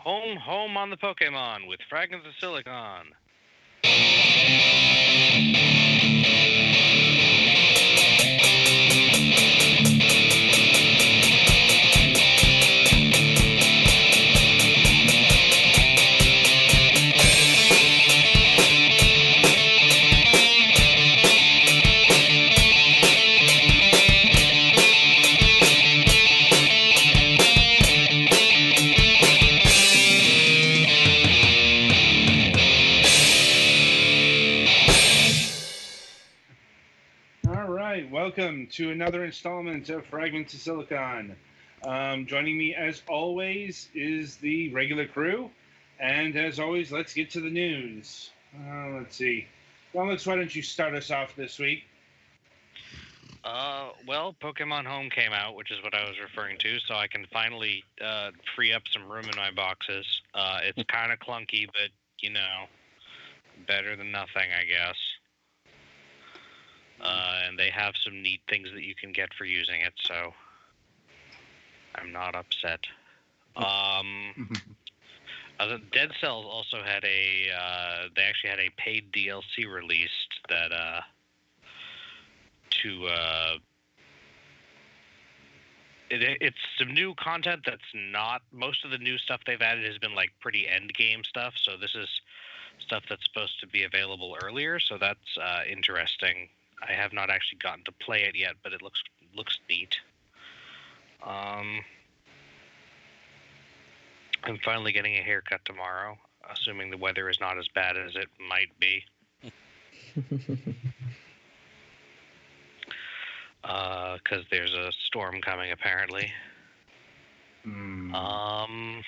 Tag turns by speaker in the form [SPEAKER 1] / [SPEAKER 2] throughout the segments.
[SPEAKER 1] Home on the Pokemon with Fragments of Silicon.
[SPEAKER 2] Welcome to another installment of Fragments of Silicon. Joining me, as always, is the regular crew. And as always, let's get to the news. Let's see. Alex, why don't you start us off this week?
[SPEAKER 1] Well, Pokemon Home came out, which is what I was referring to, so I can finally free up some room in my boxes. It's kind of clunky, but, better than nothing, I guess. And they have some neat things that you can get for using it, so I'm not upset. Dead Cells also had they actually had a paid DLC released that it's some new content that's not, most of the new stuff they've added has been like pretty end game stuff, so this is stuff that's supposed to be available earlier, so that's interesting. I have not actually gotten to play it yet, but it looks neat. I'm finally getting a haircut tomorrow, assuming the weather is not as bad as it might be. Because there's a storm coming, apparently. And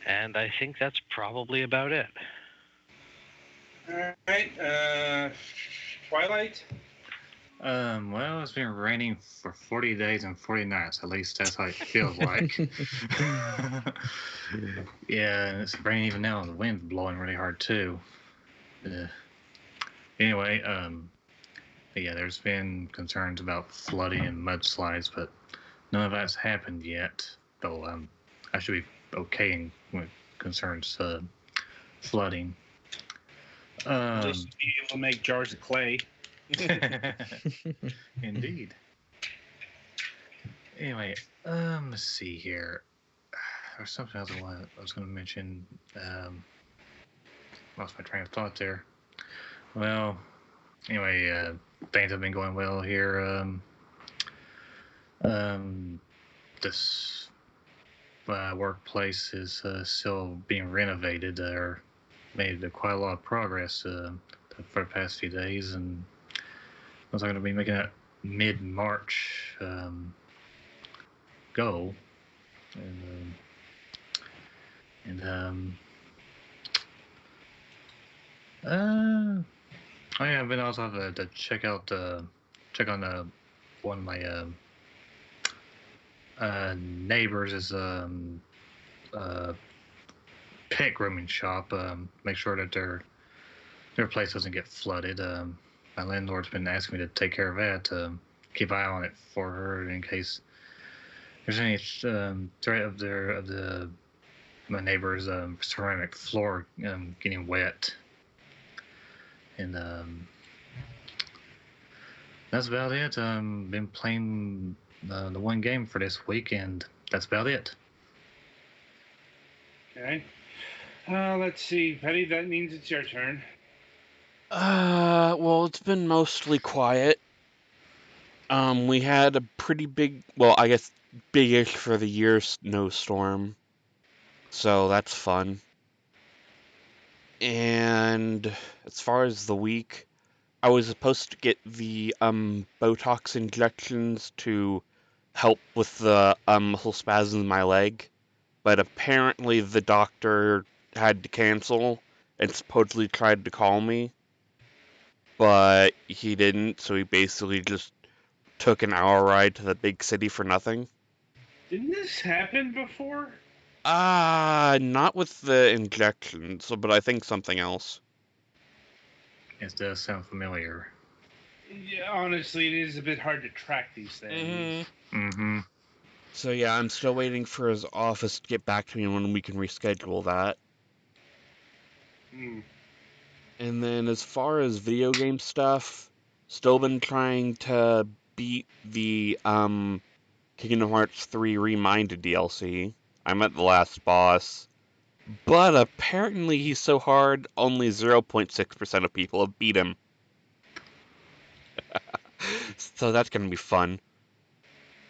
[SPEAKER 1] I think that's probably about it.
[SPEAKER 2] All right. Twilight?
[SPEAKER 3] Well, it's been raining for 40 days and 40 nights. At least that's how it feels like. Yeah, it's raining even now. The wind's blowing really hard, too. Anyway, yeah, there's been concerns about flooding and mudslides, but none of that's happened yet. Though I should be okay when it concerns flooding.
[SPEAKER 2] Just be able to make jars of clay.
[SPEAKER 3] Indeed. Anyway, let's see here. There's something else I was going to mention. Lost my train of thought there. Well, anyway, things have been going well here. This workplace is still being renovated. Or made quite a lot of progress for the past few days, and I was going to be making that mid-March goal, I've been also have to check on one of my neighbors' pet grooming shop. Make sure that their place doesn't get flooded. My landlord's been asking me to take care of that. Keep an eye on it for her in case there's any threat of my neighbor's ceramic floor getting wet. And that's about it. Been playing the one game for this week, and that's about it.
[SPEAKER 2] Okay. Let's see, Petty. That means it's your turn.
[SPEAKER 4] Well, it's been mostly quiet. We had a pretty big, well, I guess big-ish for the year snowstorm, so that's fun. And as far as the week, I was supposed to get the Botox injections to help with the muscle spasms in my leg, but apparently the doctor had to cancel and supposedly tried to call me, but he didn't, so he basically just took an hour ride to the big city for nothing.
[SPEAKER 2] Didn't this happen before?
[SPEAKER 4] Not with the injections, but I think something else.
[SPEAKER 3] It does sound familiar.
[SPEAKER 2] Yeah, honestly, it is a bit hard to track these things.
[SPEAKER 3] Mm-hmm.
[SPEAKER 4] So yeah, I'm still waiting for his office to get back to me when we can reschedule that.
[SPEAKER 2] Hmm.
[SPEAKER 4] And then as far as video game stuff, still been trying to beat the Kingdom Hearts 3 Reminded DLC. I'm at the last boss, but apparently he's so hard, only 0.6% of people have beat him. So that's gonna be fun.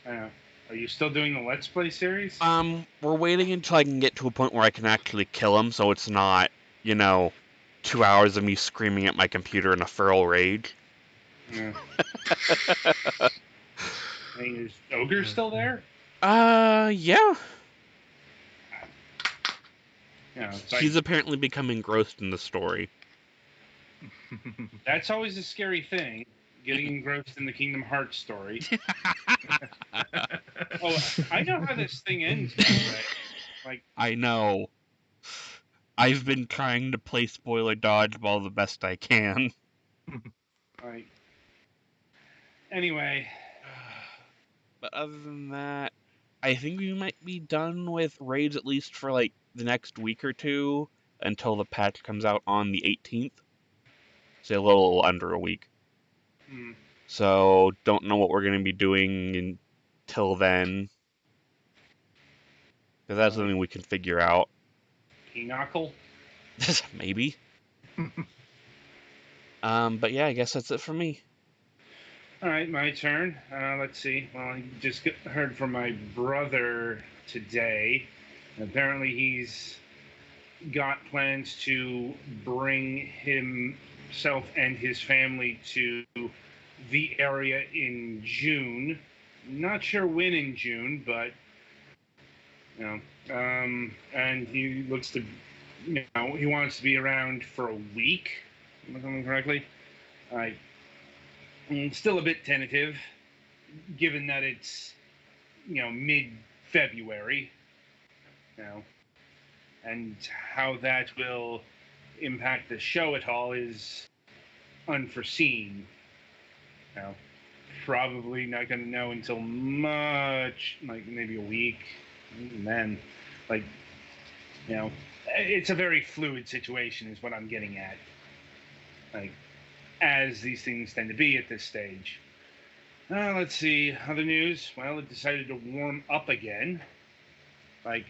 [SPEAKER 2] Are you still doing the Let's Play series?
[SPEAKER 4] We're waiting until I can get to a point where I can actually kill him, so it's not, 2 hours of me screaming at my computer in a feral rage.
[SPEAKER 2] Yeah. I mean, is Ogre still there?
[SPEAKER 4] Yeah.
[SPEAKER 2] Yeah, it's
[SPEAKER 4] He's
[SPEAKER 2] like,
[SPEAKER 4] apparently become engrossed in the story.
[SPEAKER 2] that's always a scary thing, getting engrossed in the Kingdom Hearts story. Oh, I know how this thing ends, by the way. Like,
[SPEAKER 4] I know. I've been trying to play spoiler dodgeball the best I can.
[SPEAKER 2] like. Anyway,
[SPEAKER 4] But other than that, I think we might be done with raids at least for like the next week or two until the patch comes out on the 18th. Say a little under a week.
[SPEAKER 2] hmm,
[SPEAKER 4] So don't know what we're going to be doing until then. Because that's something we can figure out.
[SPEAKER 2] Pinochle.
[SPEAKER 4] Maybe. But yeah, I guess that's it for me.
[SPEAKER 2] All right, my turn. Let's see. Well, I just heard from my brother today. Apparently, he's got plans to bring himself and his family to the area in June. Not sure when in June, but you know, and he looks to, he wants to be around for a week. Am I remembering correctly? I still a bit tentative, given that it's mid-February, you know, and how that will impact the show at all is unforeseen. You know, probably not going to know until much, like maybe a week, and then, like, it's a very fluid situation, is what I'm getting at. Like, as these things tend to be at this stage. Let's see, other news. Well, it decided to warm up again. Like,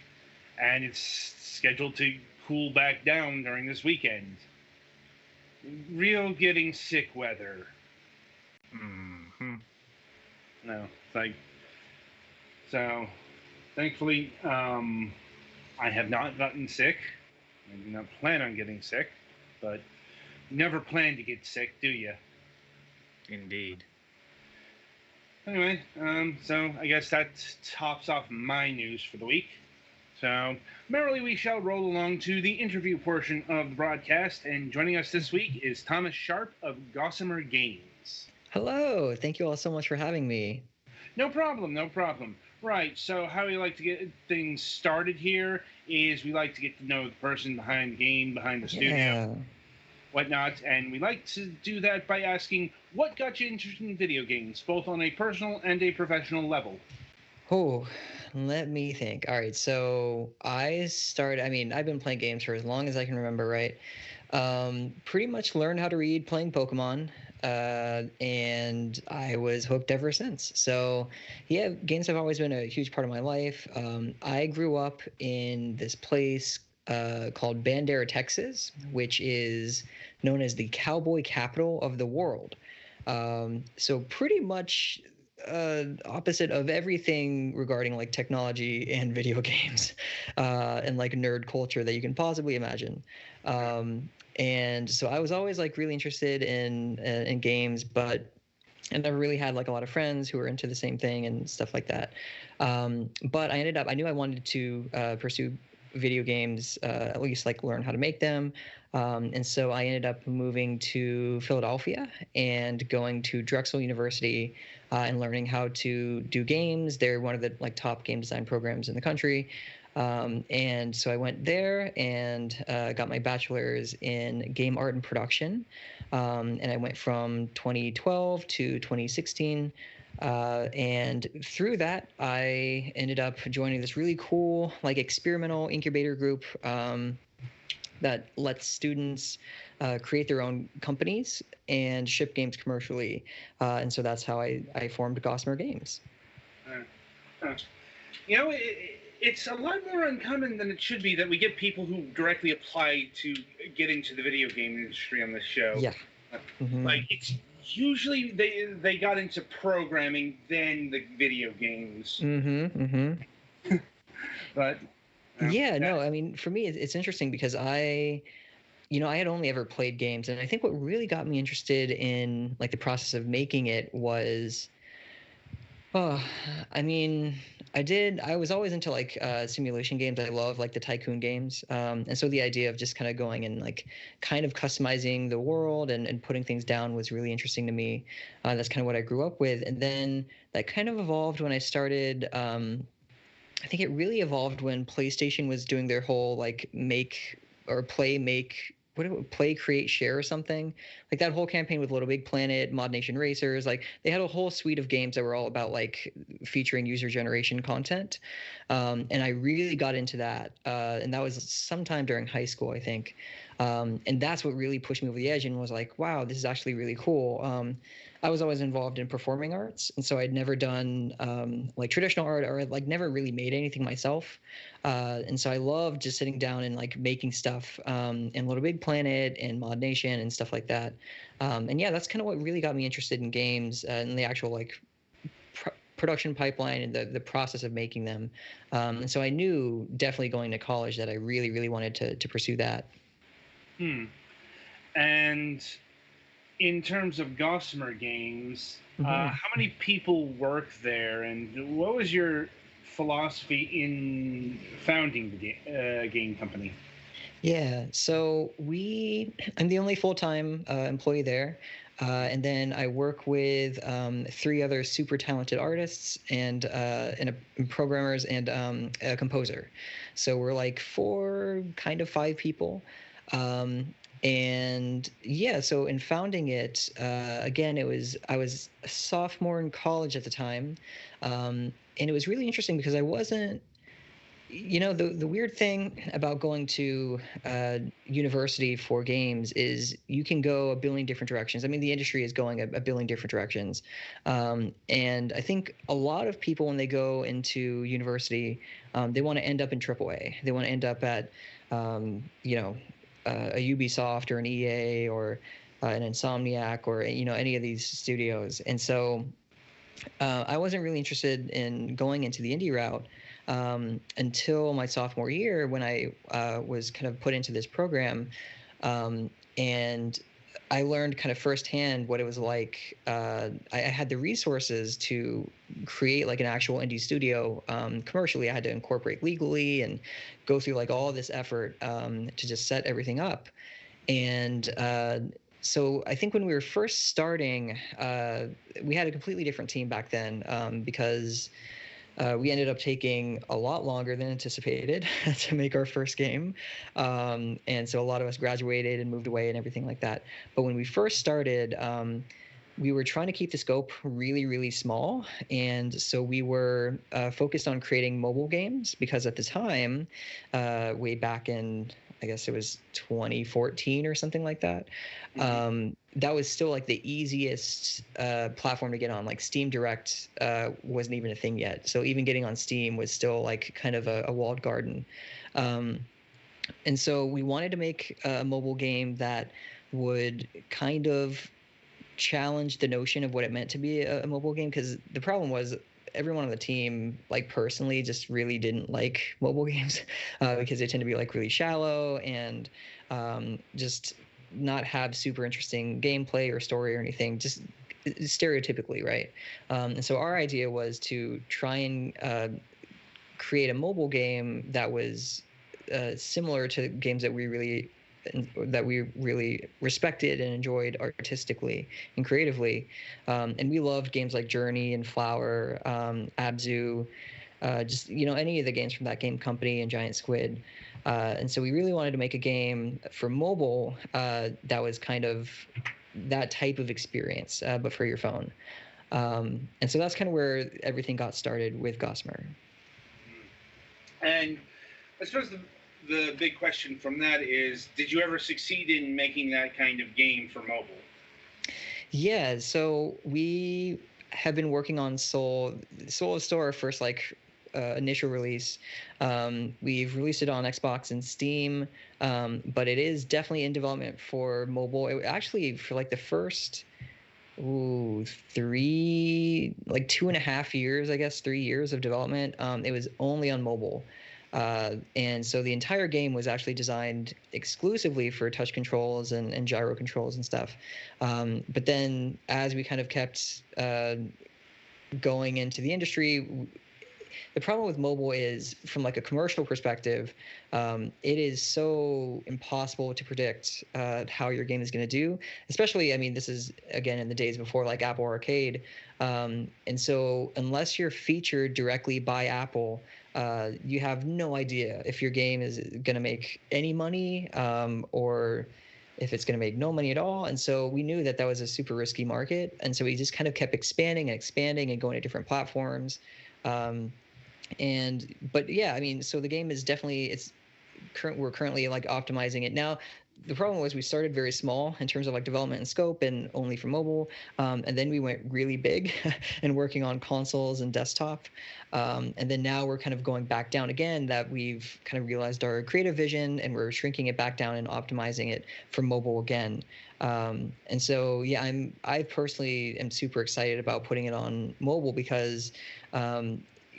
[SPEAKER 2] and it's scheduled to cool back down during this weekend. Real getting sick weather.
[SPEAKER 3] Mm-hmm.
[SPEAKER 2] No, it's like, so thankfully, I have not gotten sick. I do not plan on getting sick, but never plan to get sick, do you?
[SPEAKER 3] Indeed.
[SPEAKER 2] Anyway, so I guess that tops off my news for the week. So, merrily we shall roll along to the interview portion of the broadcast, and joining us this week is Thomas Sharpe of Gossamer Games.
[SPEAKER 5] Hello, thank you all so much for having me.
[SPEAKER 2] No problem, no problem. Right, so how we like to get things started here is we like to get to know the person behind the game, behind the studio, whatnot, and we like to do that by asking what got you interested in video games, both on a personal and a professional level.
[SPEAKER 5] Oh, let me think. All right, so I've been playing games for as long as I can remember, right? Pretty much learned how to read playing Pokemon, and I was hooked ever since. So, yeah, games have always been a huge part of my life. I grew up in this place called Bandera, Texas, which is known as the cowboy capital of the world. So pretty much opposite of everything regarding like technology and video games and like nerd culture that you can possibly imagine. And so I was always like really interested in games, but I never really had like a lot of friends who were into the same thing and stuff like that. But I knew I wanted to pursue video games, at least like learn how to make them. And so I ended up moving to Philadelphia and going to Drexel University and learning how to do games. They're one of the like top game design programs in the country. And so I went there and got my bachelor's in game art and production. And I went from 2012 to 2016. And through that, I ended up joining this really cool, like, experimental incubator group that lets students create their own companies and ship games commercially. And so that's how I formed Gossamer Games.
[SPEAKER 2] You know, it's a lot more uncommon than it should be that we get people who directly apply to get into the video game industry on this show.
[SPEAKER 5] Yeah. Mm-hmm.
[SPEAKER 2] Like, it's usually they got into programming, then the video games.
[SPEAKER 5] Mm-hmm. Mm-hmm.
[SPEAKER 2] But
[SPEAKER 5] no, I mean, for me, it's interesting because I had only ever played games, and I think what really got me interested in, like, the process of making it was, I mean, I was always into, like, simulation games. I love, like, the tycoon games. And so the idea of just kind of going and, like, kind of customizing the world and putting things down was really interesting to me. That's kind of what I grew up with. And then that kind of evolved when I started, I think it really evolved when PlayStation was doing their whole, like, play, create, share or something, like that whole campaign with Little Big Planet, Mod Nation Racers. Like, they had a whole suite of games that were all about, like, featuring user generation content. And I really got into that. And that was sometime during high school, I think. And that's what really pushed me over the edge and was like, wow, this is actually really cool. I was always involved in performing arts, and so I'd never done like traditional art, or like never really made anything myself. And so I loved just sitting down and, like, making stuff in Little Big Planet and Mod Nation and stuff like that. And yeah, that's kind of what really got me interested in games and the actual, like, production pipeline and the process of making them. And so I knew definitely going to college that I really, really wanted to pursue that.
[SPEAKER 2] And in terms of Gossamer Games,
[SPEAKER 5] Mm-hmm.
[SPEAKER 2] How many people work there, and what was your philosophy in founding the game company?
[SPEAKER 5] Yeah, so I'm the only full-time employee there. And then I work with 3 other super talented artists and programmers and a composer. So we're like 5 people. And yeah, so in founding it, again, I was a sophomore in college at the time. And it was really interesting because I wasn't, the weird thing about going to university for games is you can go a billion different directions. I mean, the industry is going a billion different directions. And I think a lot of people, when they go into university, they want to end up in AAA. They want to end up at, a Ubisoft or an EA or an Insomniac or, any of these studios. And so I wasn't really interested in going into the indie route until my sophomore year, when I was kind of put into this program. And I learned kind of firsthand what it was like. I had the resources to create, like, an actual indie studio commercially. I had to incorporate legally and go through, like, all this effort to just set everything up. And so I think when we were first starting, we had a completely different team back then because we ended up taking a lot longer than anticipated to make our first game. And so a lot of us graduated and moved away and everything like that. But when we first started, we were trying to keep the scope really, really small. And so we were focused on creating mobile games because at the time, way back in, I guess it was 2014 or something like that. That was still, like, the easiest platform to get on. Like, Steam Direct wasn't even a thing yet. So even getting on Steam was still, like, kind of a walled garden. And so we wanted to make a mobile game that would kind of challenge the notion of what it meant to be a mobile game. Because the problem was everyone on the team, like, personally just really didn't like mobile games because they tend to be, like, really shallow and just not have super interesting gameplay or story or anything, just stereotypically, right? And so our idea was to try and create a mobile game that was similar to games that we really respected and enjoyed artistically and creatively. And we loved games like Journey and Flower, Abzu, just, any of the games from that game company and Giant Squid. And so we really wanted to make a game for mobile that was kind of that type of experience, but for your phone. And so that's kind of where everything got started with Gossamer.
[SPEAKER 2] And I suppose the big question from that is, did you ever succeed in making that kind of game for mobile?
[SPEAKER 5] Yeah, so we have been working on Soul. Soul is still our first initial release. We've released it on Xbox and Steam, but it is definitely in development for mobile. It actually for like the first 2.5 years, I guess 3 years of development. It was only on mobile. And so the entire game was actually designed exclusively for touch controls and gyro controls and stuff. But then as we kind of kept going into the industry, the problem with mobile is, from like a commercial perspective, it is so impossible to predict how your game is going to do. Especially, I mean, this is again in the days before like Apple Arcade, and so unless you're featured directly by Apple, you have no idea if your game is going to make any money, or if it's going to make no money at all. And so we knew that was a super risky market, and so we just kind of kept expanding and expanding and going to different platforms. But yeah, I mean, so the game is definitely we're currently like optimizing it now. The problem was we started very small in terms of like development and scope and only for mobile, and then we went really big and working on consoles and desktop, and then now we're kind of going back down again, that we've kind of realized our creative vision and we're shrinking it back down and optimizing it for mobile again. And so yeah, I personally am super excited about putting it on mobile because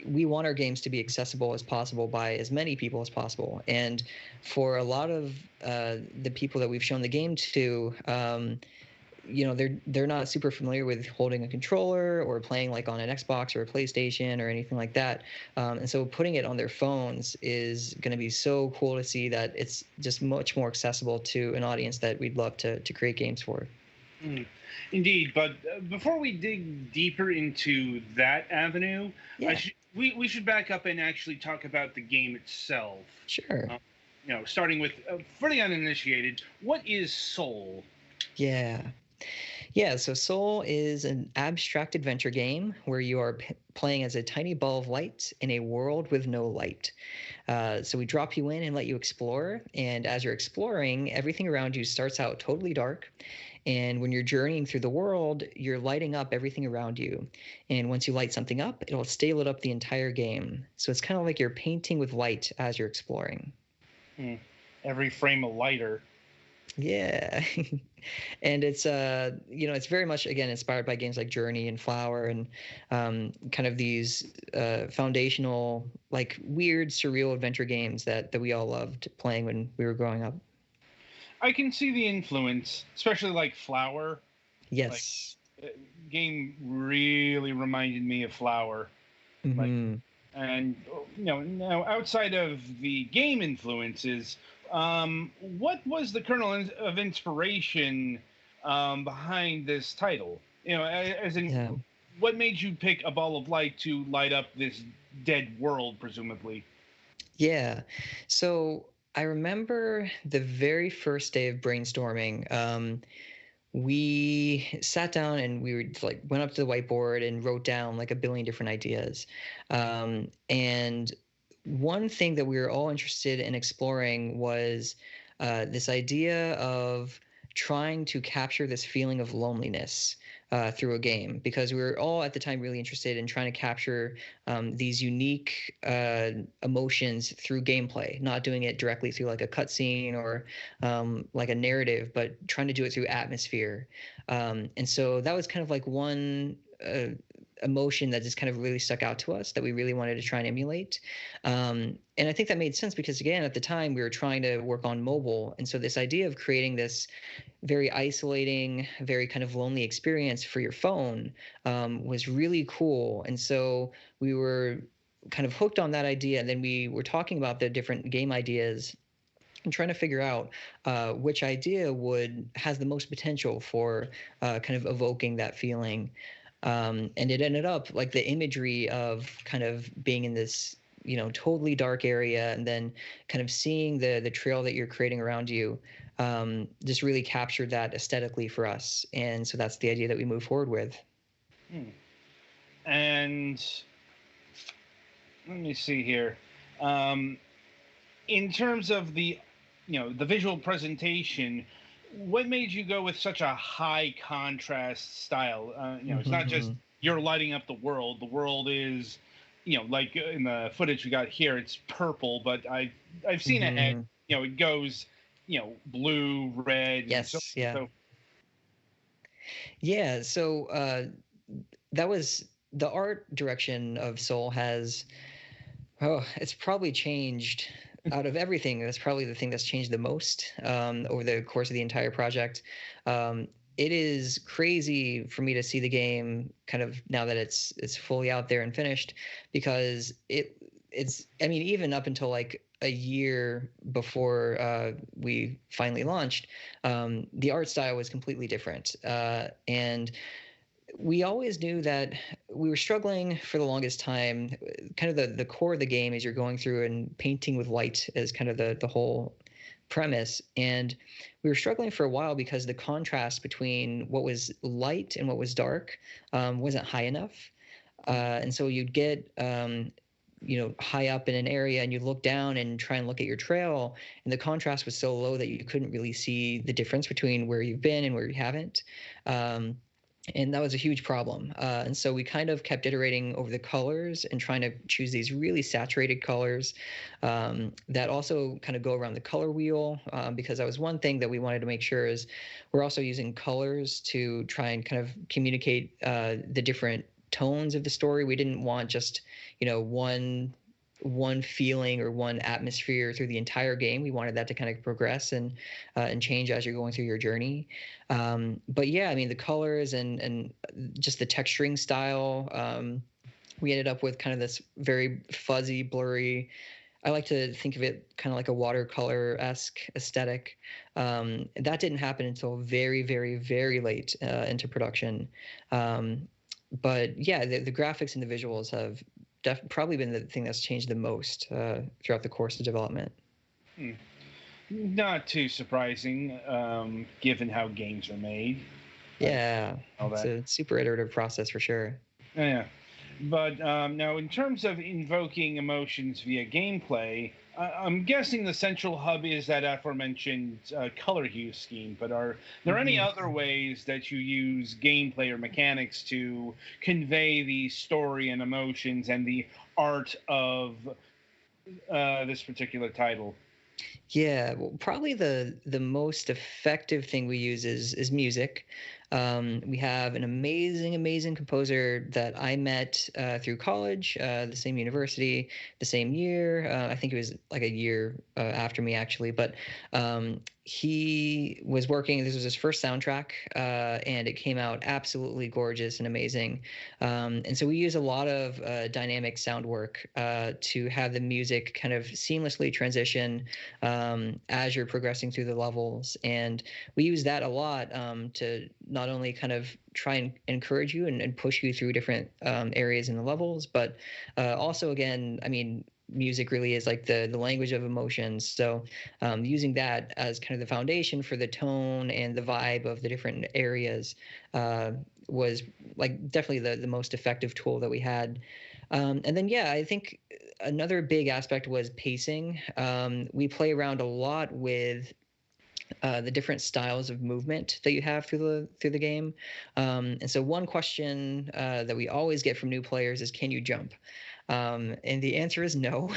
[SPEAKER 5] we want our games to be accessible as possible by as many people as possible. And for a lot of the people that we've shown the game to, they're not super familiar with holding a controller or playing like on an Xbox or a PlayStation or anything like that. And so putting it on their phones is going to be so cool to see that it's just much more accessible to an audience that we'd love to create games for.
[SPEAKER 2] Indeed, but before we dig deeper into that avenue,
[SPEAKER 5] yeah.
[SPEAKER 2] We should back up and actually talk about the game itself.
[SPEAKER 5] Sure.
[SPEAKER 2] Starting with, for the uninitiated, what is Soul?
[SPEAKER 5] Yeah. Yeah, so Soul is an abstract adventure game where you are playing as a tiny ball of light in a world with no light. So we drop you in and let you explore, and as you're exploring, everything around you starts out totally dark. And when you're journeying through the world, you're lighting up everything around you. And once you light something up, it'll stay lit up the entire game. So it's kind of like you're painting with light as you're exploring.
[SPEAKER 2] Every frame a lighter.
[SPEAKER 5] Yeah. And it's it's very much, again, inspired by games like Journey and Flower and kind of these foundational, like weird, surreal adventure games that we all loved playing when we were growing up.
[SPEAKER 2] I can see the influence, especially like Flower.
[SPEAKER 5] Yes.
[SPEAKER 2] Game really reminded me of Flower.
[SPEAKER 5] Mm-hmm.
[SPEAKER 2] And now outside of the game influences, what was the kernel of inspiration behind this title? As in, what made you pick a ball of light to light up this dead world, presumably?
[SPEAKER 5] Yeah. So I remember the very first day of brainstorming. We sat down and we went up to the whiteboard and wrote down like a billion different ideas. And one thing that we were all interested in exploring was this idea of trying to capture this feeling of loneliness through a game, because we were all at the time really interested in trying to capture these unique emotions through gameplay, not doing it directly through like a cutscene or like a narrative, but trying to do it through atmosphere. And so that was kind of like one emotion that just kind of really stuck out to us that we really wanted to try and emulate. And I think that made sense because, again, at the time we were trying to work on mobile. And so this idea of creating this very isolating, very kind of lonely experience for your phone was really cool. And so we were kind of hooked on that idea. And then we were talking about the different game ideas and trying to figure out which idea has the most potential for kind of evoking that feeling. And it ended up like the imagery of kind of being in this, totally dark area, and then kind of seeing the trail that you're creating around you, just really captured that aesthetically for us. And so that's the idea that we move forward with.
[SPEAKER 2] And let me see here. In terms of the visual presentation, what made you go with such a high contrast style? It's not just you're lighting up the world. The world is, like in the footage we got here, it's purple, but I've seen ahead. It goes, blue, red, and so.
[SPEAKER 5] Yes, yeah. Yeah, so that was the art direction of Soul has. Oh, it's probably changed out of everything. That's probably the thing that's changed the most over the course of the entire project. It is crazy for me to see the game kind of now that it's fully out there and finished, because it's I mean, even up until like a year before we finally launched, the art style was completely different, and we always knew that we were struggling for the longest time. Kind of the core of the game is you're going through and painting with light as kind of the whole premise. And we were struggling for a while because the contrast between what was light and what was dark wasn't high enough. And so you'd get high up in an area and you look down and try and look at your trail, and the contrast was so low that you couldn't really see the difference between where you've been and where you haven't. And that was a huge problem. And so we kind of kept iterating over the colors and trying to choose these really saturated colors that also kind of go around the color wheel, because that was one thing that we wanted to make sure is we're also using colors to try and kind of communicate the different tones of the story. We didn't want just, one feeling or one atmosphere through the entire game. We wanted that to kind of progress and change as you're going through your journey. But yeah, I mean, the colors and just the texturing style, we ended up with kind of this very fuzzy, blurry. I like to think of it kind of like a watercolor-esque aesthetic. That didn't happen until very, very, very late into production. But yeah, the graphics and the visuals have probably been the thing that's changed the most throughout the course of development.
[SPEAKER 2] Not too surprising, given how games are made.
[SPEAKER 5] Yeah, it's a super iterative process for sure.
[SPEAKER 2] Yeah. But now, in terms of invoking emotions via gameplay, I'm guessing the central hub is that aforementioned color hue scheme. But are there any other ways that you use gameplay or mechanics to convey the story and emotions and the art of this particular title?
[SPEAKER 5] Yeah, well, probably the most effective thing we use is music. We have an amazing composer that I met through college, the same university, the same year. I think it was like a year after me, actually. But he was working. This was his first soundtrack, and it came out absolutely gorgeous and amazing. And so we use a lot of dynamic sound work to have the music kind of seamlessly transition as you're progressing through the levels. And we use that a lot to not only kind of try and encourage you and push you through different areas in the levels, but also, again, I mean, music really is like the language of emotions. So using that as kind of the foundation for the tone and the vibe of the different areas was like definitely the most effective tool that we had. And then, yeah, I think another big aspect was pacing. We play around a lot with the different styles of movement that you have through the game. And so one question that we always get from new players is, can you jump? And the answer is no.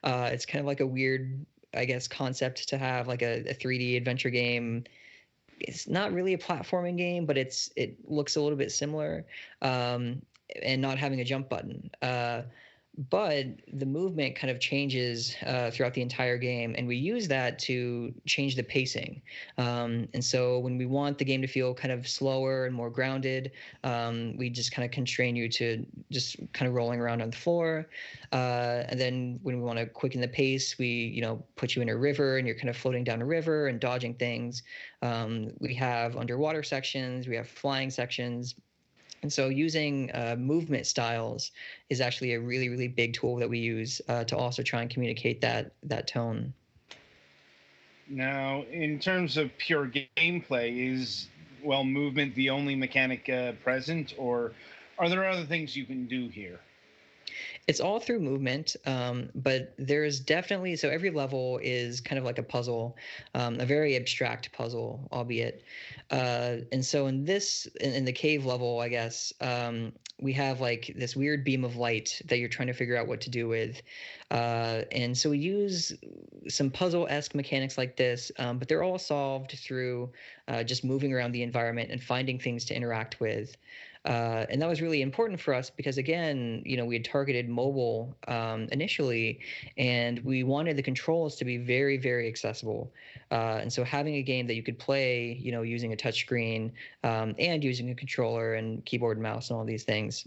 [SPEAKER 5] It's kind of like a weird, I guess, concept to have like a 3D adventure game. It's not really a platforming game, but it looks a little bit similar, and not having a jump button. But the movement kind of changes throughout the entire game, and we use that to change the pacing. And so when we want the game to feel kind of slower and more grounded, we just kind of constrain you to just kind of rolling around on the floor. And then when we want to quicken the pace, we put you in a river and you're kind of floating down a river and dodging things. We have underwater sections, we have flying sections. And so using movement styles is actually a really, really big tool that we use to also try and communicate that tone.
[SPEAKER 2] Now, in terms of pure gameplay, is movement the only mechanic present, or are there other things you can do here?
[SPEAKER 5] It's all through movement, but there's definitely so every level is kind of like a puzzle, a very abstract puzzle, albeit. And so in the cave level, I guess we have like this weird beam of light that you're trying to figure out what to do with, and so we use some puzzle-esque mechanics like this, but they're all solved through just moving around the environment and finding things to interact with. And that was really important for us because, again, we had targeted mobile initially, and we wanted the controls to be very, very accessible. And so having a game that you could play, using a touchscreen and using a controller and keyboard and mouse and all these things.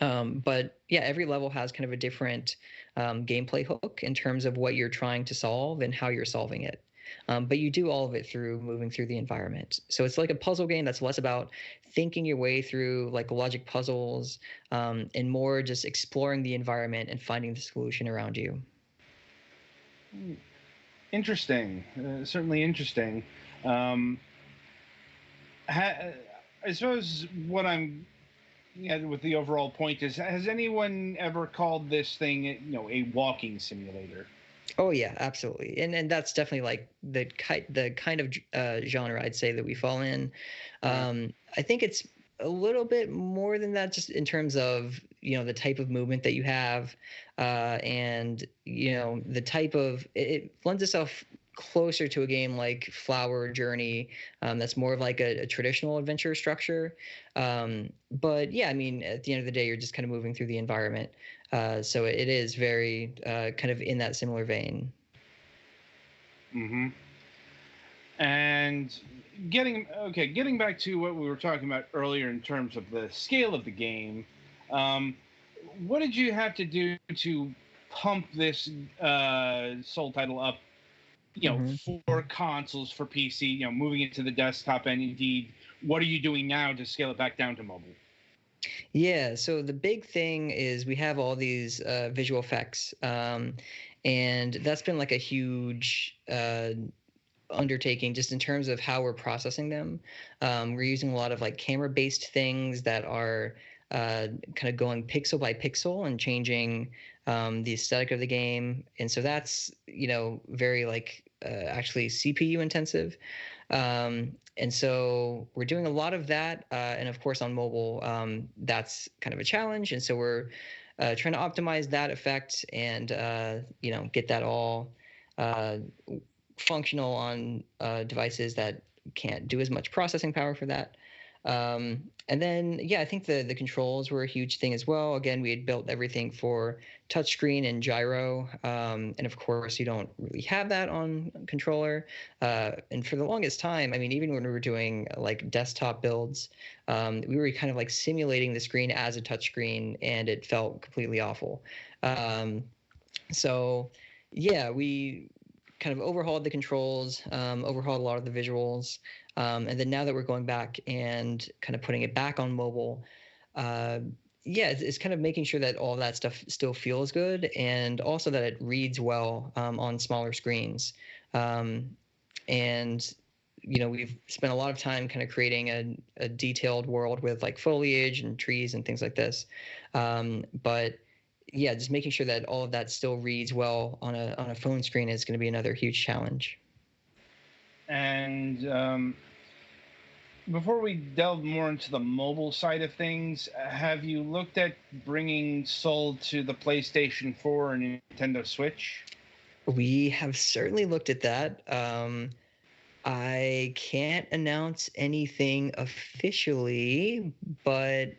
[SPEAKER 5] But yeah, every level has kind of a different gameplay hook in terms of what you're trying to solve and how you're solving it. But you do all of it through moving through the environment. So it's like a puzzle game that's less about thinking your way through like logic puzzles and more just exploring the environment and finding the solution around you.
[SPEAKER 2] Interesting. Certainly interesting. I suppose what I'm with the overall point is, has anyone ever called this thing, a walking simulator?
[SPEAKER 5] Oh yeah, absolutely, and that's definitely like the kind of genre I'd say that we fall in. I think it's a little bit more than that, just in terms of the type of movement that you have, and the type of it lends itself closer to a game like Flower Journey, that's more of like a traditional adventure structure. But yeah, I mean, at the end of the day, you're just kind of moving through the environment. So it is very kind of in that similar vein.
[SPEAKER 2] Mm-hmm. And getting back to what we were talking about earlier in terms of the scale of the game, what did you have to do to pump this Soul title up, for consoles, for PC, moving it to the desktop, and indeed, what are you doing now to scale it back down to mobile?
[SPEAKER 5] Yeah, so the big thing is we have all these visual effects, and that's been like a huge undertaking just in terms of how we're processing them. We're using a lot of like camera-based things that are kind of going pixel by pixel and changing the aesthetic of the game, and so that's very like actually CPU intensive. And so we're doing a lot of that, and of course on mobile, that's kind of a challenge. And so we're trying to optimize that effect and get that all functional on devices that can't do as much processing power for that. And then, yeah, I think the controls were a huge thing as well. Again, we had built everything for touchscreen and gyro. And of course, you don't really have that on controller. And for the longest time, I mean, even when we were doing like desktop builds, we were kind of like simulating the screen as a touchscreen, and it felt completely awful. So, yeah, we kind of overhauled the controls, overhauled a lot of the visuals. And then now that we're going back and kind of putting it back on mobile, yeah, it's kind of making sure that all that stuff still feels good, and also that it reads well on smaller screens. And we've spent a lot of time kind of creating a detailed world with like foliage and trees and things like this. But yeah, just making sure that all of that still reads well on a phone screen is going to be another huge challenge.
[SPEAKER 2] And before we delve more into the mobile side of things, have you looked at bringing Soul to the PlayStation 4 and Nintendo Switch?
[SPEAKER 5] We have certainly looked at that. I can't announce anything officially, but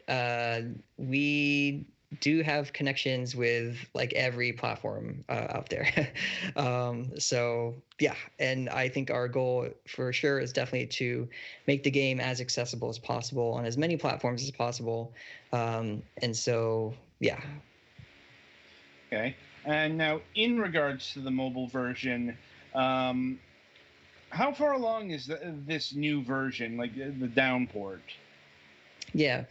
[SPEAKER 5] we do have connections with like every platform out there. So yeah, and I think our goal for sure is definitely to make the game as accessible as possible on as many platforms as possible. And so yeah.
[SPEAKER 2] Okay. And now, in regards to the mobile version, how far along is this new version, like the downport?
[SPEAKER 5] Yeah.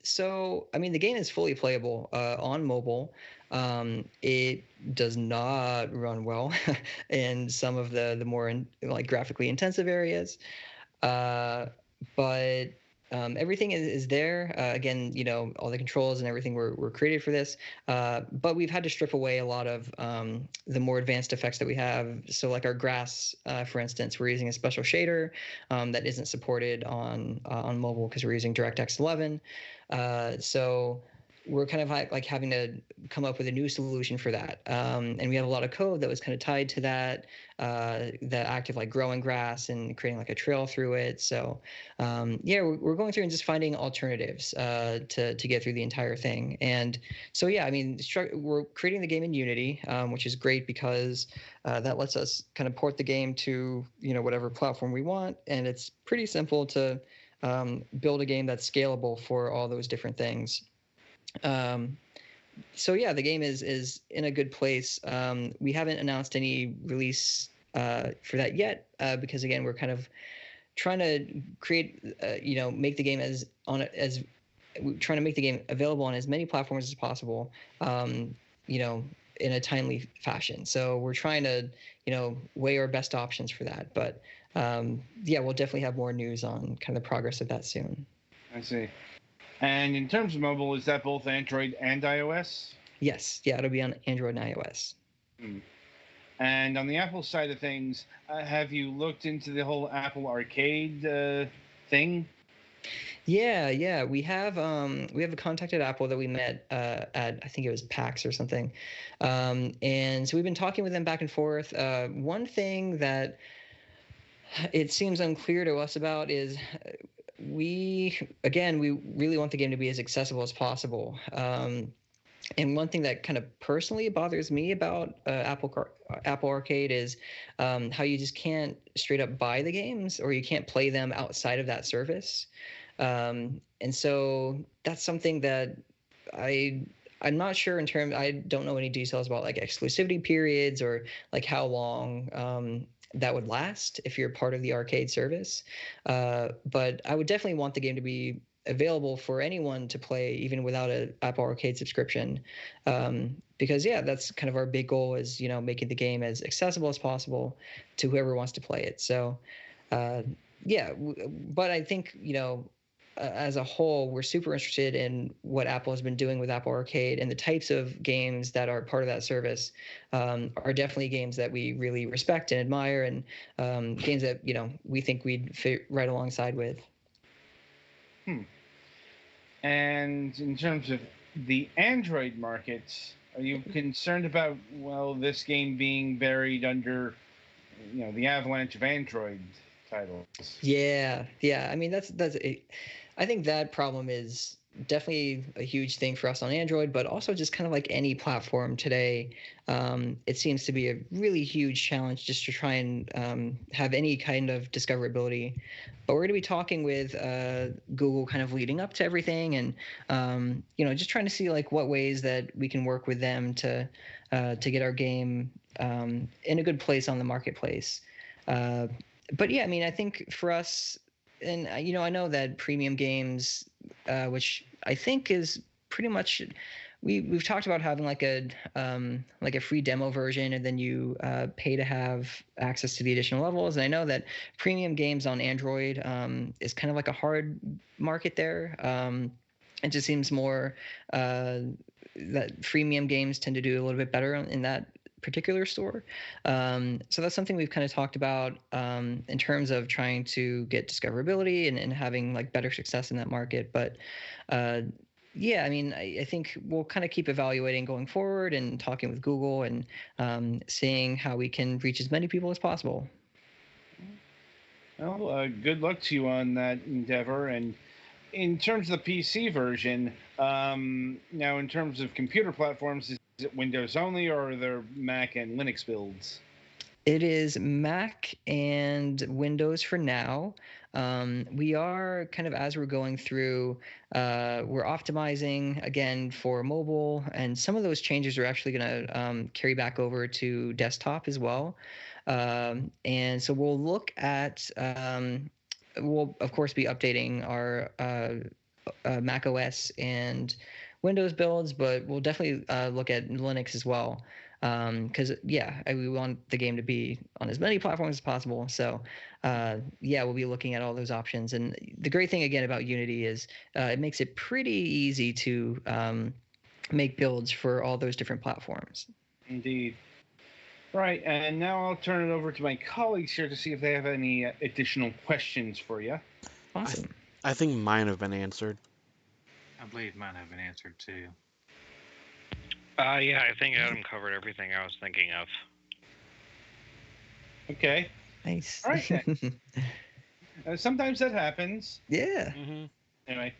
[SPEAKER 5] So, I mean, the game is fully playable on mobile. It does not run well in some of the more like graphically intensive areas. But everything is there. Again, all the controls and everything were created for this, but we've had to strip away a lot of the more advanced effects that we have. So like our grass, for instance, we're using a special shader that isn't supported on mobile because we're using DirectX 11. So we're kind of like having to come up with a new solution for that. And we have a lot of code that was kind of tied to that active like growing grass and creating like a trail through it. So yeah, we're going through and just finding alternatives to get through the entire thing. And so yeah, I mean, we're creating the game in Unity, which is great because that lets us kind of port the game to whatever platform we want, and it's pretty simple to build a game that's scalable for all those different things. So yeah, the game is in a good place. We haven't announced any release for that yet because again, we're kind of trying to create, make the game trying to make the game available on as many platforms as possible, in a timely fashion. So we're trying to, weigh our best options for that. But yeah, we'll definitely have more news on kind of the progress of that soon.
[SPEAKER 2] I see. And in terms of mobile, is that both Android and iOS?
[SPEAKER 5] Yes. Yeah, it'll be on Android and iOS.
[SPEAKER 2] And on the Apple side of things, have you looked into the whole Apple Arcade thing?
[SPEAKER 5] Yeah. We have a contact at Apple that we met at, I think it was PAX or something, and so we've been talking with them back and forth. One thing that it seems unclear to us about is we really want the game to be as accessible as possible. And one thing that kind of personally bothers me about Apple Arcade is how you just can't straight up buy the games, or you can't play them outside of that service. And so that's something that I'm not sure I don't know any details about like exclusivity periods or like how long that would last if you're part of the arcade service. But I would definitely want the game to be available for anyone to play even without an Apple Arcade subscription, because yeah, that's kind of our big goal is making the game as accessible as possible to whoever wants to play it. So yeah, but I think as a whole, we're super interested in what Apple has been doing with Apple Arcade, and the types of games that are part of that service are definitely games that we really respect and admire, and games that we think we'd fit right alongside with.
[SPEAKER 2] And in terms of the Android market, are you concerned about this game being buried under the avalanche of Android titles?
[SPEAKER 5] Yeah. I mean, I think that problem is definitely a huge thing for us on Android, but also just kind of like any platform today. It seems to be a really huge challenge just to try and have any kind of discoverability. But we're going to be talking with Google kind of leading up to everything, and just trying to see like what ways that we can work with them to get our game in a good place on the marketplace. But yeah, I mean, I think for us, and I know that premium games, which I think is pretty much, we've talked about having like a free demo version, and then you pay to have access to the additional levels. And I know that premium games on Android is kind of like a hard market there. It just seems more that freemium games tend to do a little bit better in that particular store. So that's something we've kind of talked about in terms of trying to get discoverability and having like better success in that market. But yeah, I mean, I think we'll kind of keep evaluating going forward and talking with Google and seeing how we can reach as many people as possible.
[SPEAKER 2] Well, good luck to you on that endeavor. And in terms of the PC version, now in terms of computer platforms, is it Windows only, or are there Mac and Linux builds?
[SPEAKER 5] It is Mac and Windows for now. We are kind of, as we're going through, we're optimizing again for mobile, and some of those changes are actually going to carry back over to desktop as well. And so we'll look at, we'll of course be updating our Mac OS and Windows builds, but we'll definitely look at Linux as well. because we want the game to be on as many platforms as possible. So we'll be looking at all those options. And the great thing again about Unity is it makes it pretty easy to make builds for all those different platforms.
[SPEAKER 2] Indeed. Right, and now I'll turn it over to my colleagues here to see if they have any additional questions for you.
[SPEAKER 5] Awesome.
[SPEAKER 4] I think mine have been answered.
[SPEAKER 3] I believe mine have been answered too.
[SPEAKER 1] Yeah, I think Adam covered everything I was thinking of.
[SPEAKER 2] Okay.
[SPEAKER 5] Nice.
[SPEAKER 2] All right, then. Sometimes that happens.
[SPEAKER 5] Yeah.
[SPEAKER 4] Mm-hmm.
[SPEAKER 2] Anyway,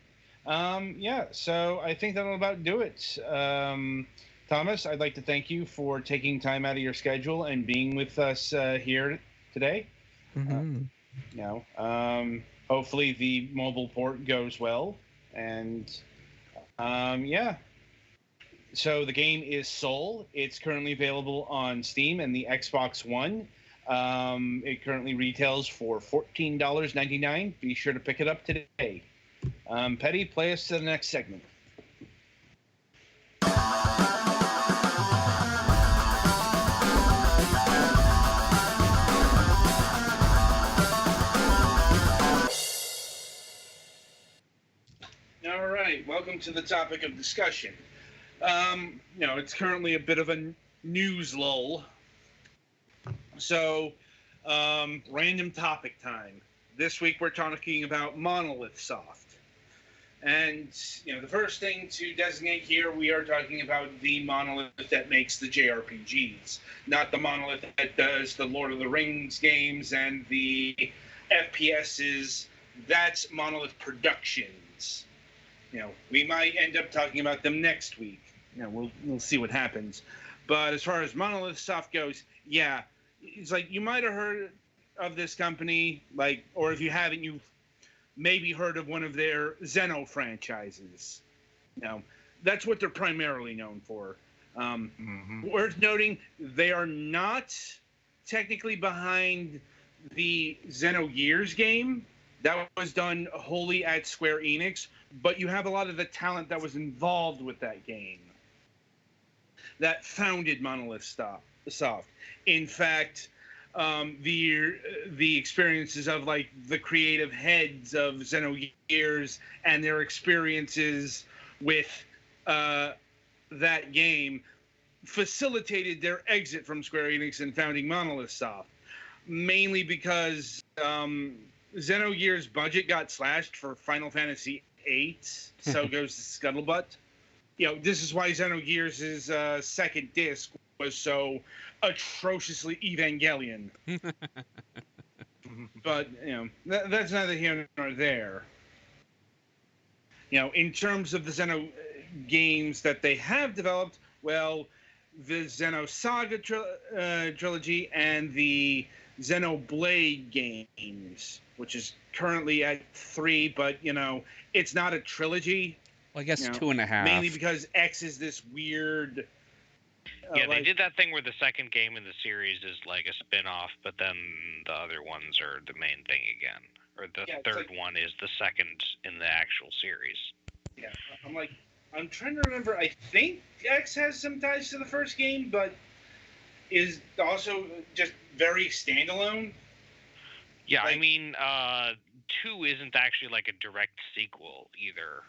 [SPEAKER 2] so I think that'll about do it. Thomas, I'd like to thank you for taking time out of your schedule and being with us here today.
[SPEAKER 5] Mm-hmm.
[SPEAKER 2] Hopefully the mobile port goes well, and So the game is Soul. It's currently available on Steam and the Xbox One. It currently retails for $14.99. Be sure to pick it up today. Petty, play us to the next segment. All right, welcome to the topic of discussion. It's currently a bit of a news lull. So, random topic time. This week we're talking about Monolith Soft. And, the first thing to designate here, we are talking about the monolith that makes the JRPGs, not the monolith that does the Lord of the Rings games and the FPSs. That's Monolith Productions. We might end up talking about them next week. We'll see what happens. But as far as Monolith Soft goes, yeah, it's like you might have heard of this company, or if you haven't, you've maybe heard of one of their Xeno franchises. That's what they're primarily known for. Worth noting, they are not technically behind the Xenogears game. That was done wholly at Square Enix, but you have a lot of the talent that was involved with that game that founded Monolith Soft. In fact, the experiences of the creative heads of Xenogears and their experiences with that game facilitated their exit from Square Enix and founding Monolith Soft, mainly because Xenogears' budget got slashed for Final Fantasy VIII, so goes the scuttlebutt. This is why Xenogears' second disc was so atrociously Evangelion. But, that's neither here nor there. In terms of the Xeno games that they have developed, well, the Xenosaga trilogy and the Xenoblade games, which is currently at 3, but, it's not a trilogy.
[SPEAKER 6] Well, I guess 2.5.
[SPEAKER 2] Mainly because X is this weird...
[SPEAKER 1] they did that thing where the second game in the series is like a spin-off, but then the other ones are the main thing again. Or the third one is the second in the actual series.
[SPEAKER 2] Yeah, I'm trying to remember. I think X has some ties to the first game, but is also just very standalone.
[SPEAKER 1] Yeah, 2 isn't actually like a direct sequel either.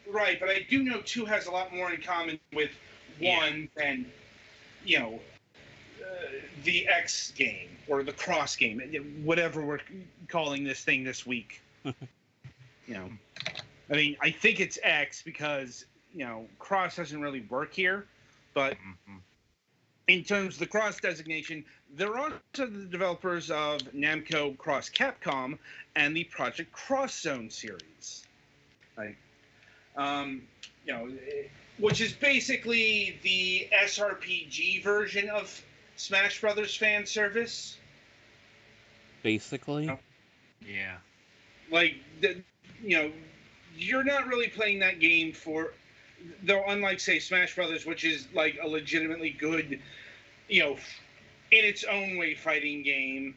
[SPEAKER 2] Right, but I do know 2 has a lot more in common with 1 than, the X game or the Cross game, whatever we're calling this thing this week. I think it's X because, Cross doesn't really work here, but in terms of the Cross designation, they're also the developers of Namco Cross Capcom and the Project Cross Zone series. Which is basically the SRPG version of Smash Brothers fan service.
[SPEAKER 6] Basically?
[SPEAKER 3] Yeah.
[SPEAKER 2] You're not really playing that game though unlike, say, Smash Brothers, which is like a legitimately good, in its own way fighting game,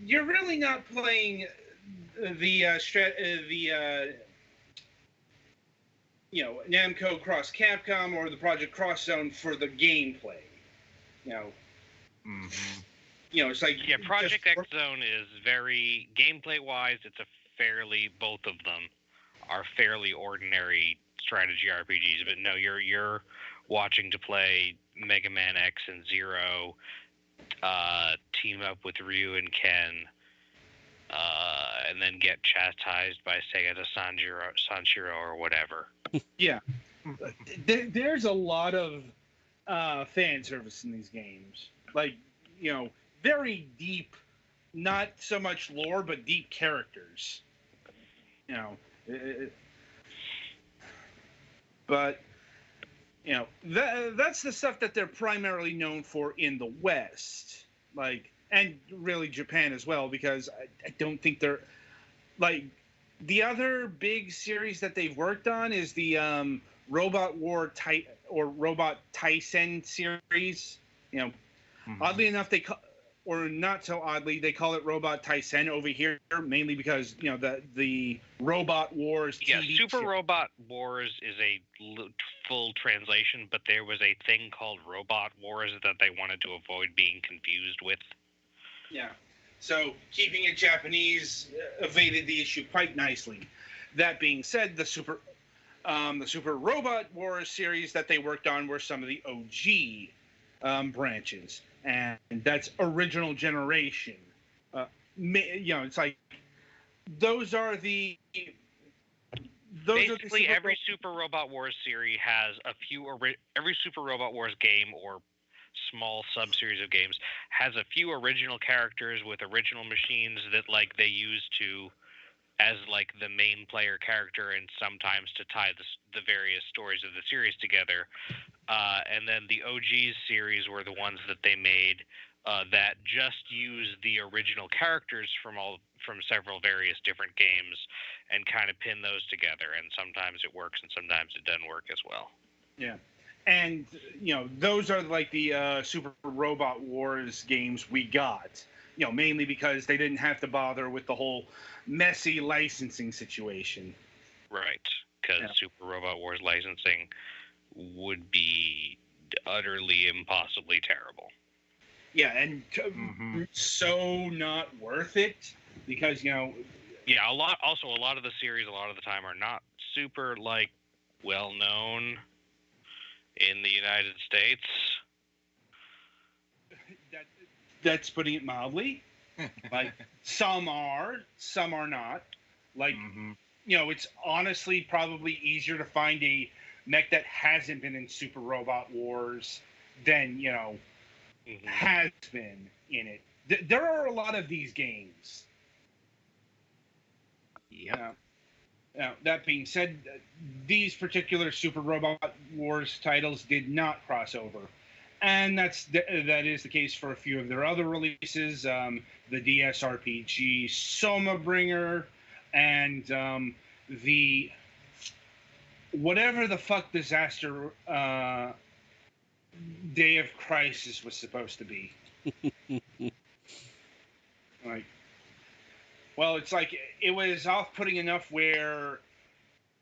[SPEAKER 2] you're really not playing the Namco Cross Capcom or the Project Cross Zone for the gameplay. It's like
[SPEAKER 1] Project X Zone is very gameplay-wise. It's a both of them are fairly ordinary strategy RPGs. But no, you're watching to play Mega Man X and Zero, team up with Ryu and Ken, and then get chastised by Sega to Sanshiro or whatever.
[SPEAKER 2] Yeah, there's a lot of fan service in these games. Like, very deep, not so much lore, but deep characters. But that's the stuff that they're primarily known for in the West, and really Japan as well, because I don't think they're the other big series that they've worked on is the Robot War Robot Tyson series. Oddly enough, or not so oddly, they call it Robot Tyson over here, mainly because the Robot Wars TV
[SPEAKER 1] Super Robot Wars is a full translation, but there was a thing called Robot Wars that they wanted to avoid being confused with.
[SPEAKER 2] Yeah, so keeping it Japanese evaded the issue quite nicely. That being said, the Super Robot Wars series that they worked on were some of the OG branches. And that's original generation. It's like those are the.
[SPEAKER 1] Basically, every Super Robot Wars series has every Super Robot Wars game or small sub-series of games has a few original characters with original machines that they use as the main player character, and sometimes to tie the various stories of the series together. And then the OGs series were the ones that they made that just use the original characters from several various different games and kind of pin those together. And sometimes it works and sometimes it doesn't work as well.
[SPEAKER 2] Yeah. And, those are the Super Robot Wars games we got, mainly because they didn't have to bother with the whole messy licensing situation.
[SPEAKER 1] Right. Because Super Robot Wars licensing would be utterly impossibly terrible.
[SPEAKER 2] Yeah, and so not worth it because
[SPEAKER 1] a lot of the series a lot of the time are not super well known in the United States.
[SPEAKER 2] That's putting it mildly. Some are not. It's honestly probably easier to find a mech that hasn't been in Super Robot Wars than has been in it. There are a lot of these games.
[SPEAKER 3] Yeah.
[SPEAKER 2] Now, that being said, these particular Super Robot Wars titles did not cross over, and that is the case for a few of their other releases, the DS RPG Soma Bringer, and the whatever the fuck disaster Day of Crisis was supposed to be. It was off-putting enough where